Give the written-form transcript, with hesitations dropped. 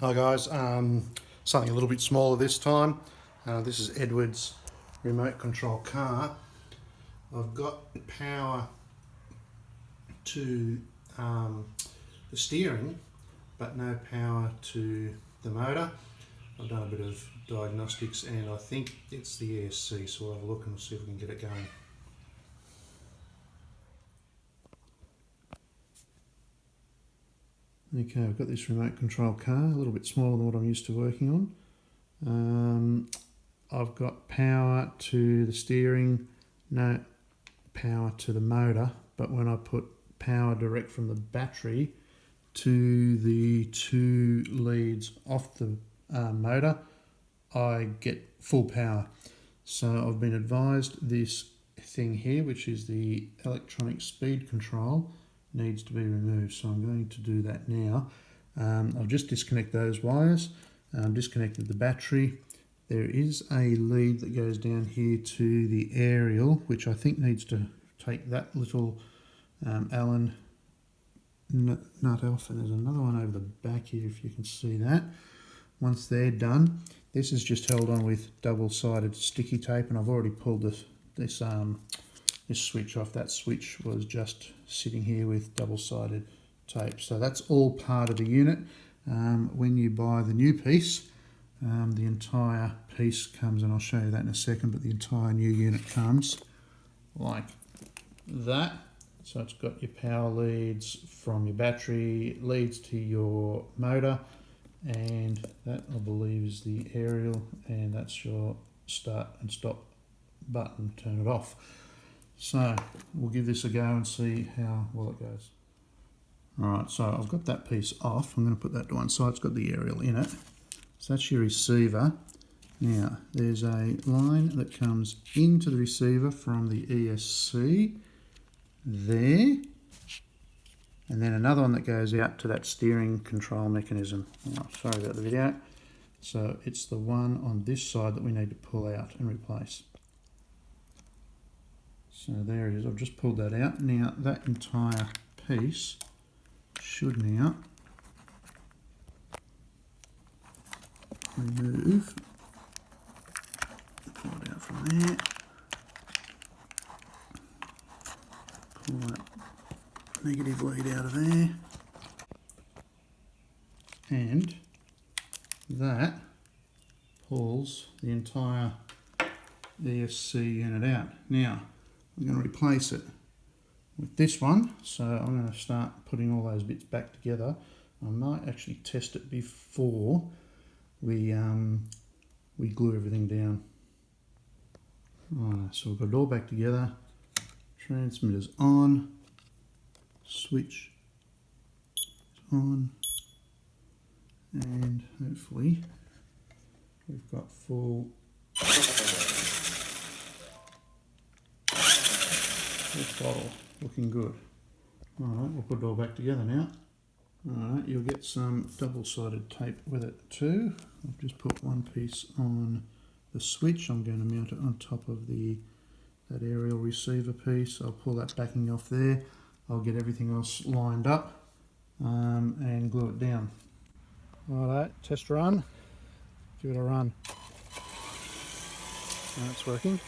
Hi guys, something a little bit smaller this time. This is Edward's remote control car. I've got power to the steering but no power to the motor. I've done a bit of diagnostics and I think it's the ESC, so we'll have a look and see if we can get it going. Okay, I've got this remote control car, a little bit smaller than what I'm used to working on. I've got power to the steering, no power to the motor, but when I put power direct from the battery to the two leads off the motor, I get full power. So I've been advised this thing here, which is the electronic speed control, needs to be removed, so I'm going to do that now. I'll just disconnect those wires, disconnected the battery. There is a lead that goes down here to the aerial, which I think needs to take that little Allen nut off, and there's another one over the back here if you can see that. Once they're done, this is just held on with double-sided sticky tape, and I've already pulled this switch off. That switch was just sitting here with double-sided tape. So that's all part of the unit. When you buy the new piece, the entire piece comes, and I'll show you that in a second, but the entire new unit comes like that. So it's got your power leads from your battery, leads to your motor, and that I believe is the aerial, and that's your start and stop button, turn it off. So we'll give this a go and see how well it goes. Alright, so I've got that piece off. I'm going to put that to one side. It's got the aerial in it. So that's your receiver. Now there's a line that comes into the receiver from the ESC there, and then another one that goes out to that steering control mechanism. Oh, sorry about the video. So it's the one on this side that we need to pull out and replace. So there it is, I've just pulled that out. Now that entire piece should now remove, pull it out from there, pull that negative lead out of there, and that pulls the entire ESC unit out. Now I'm going to replace it with this one, so I'm going to start putting all those bits back together. I might actually test it before we glue everything down. So we've got it all back together, transmitters on, switch on, and hopefully we've got full bottle, looking good. Alright, we'll put it all back together now. Alright, you'll get some double-sided tape with it too. I've just put one piece on the switch. I'm going to mount it on top of that aerial receiver piece. I'll pull that backing off there. I'll get everything else lined up and glue it down. Alright, test run. Give it a run. Now it's working.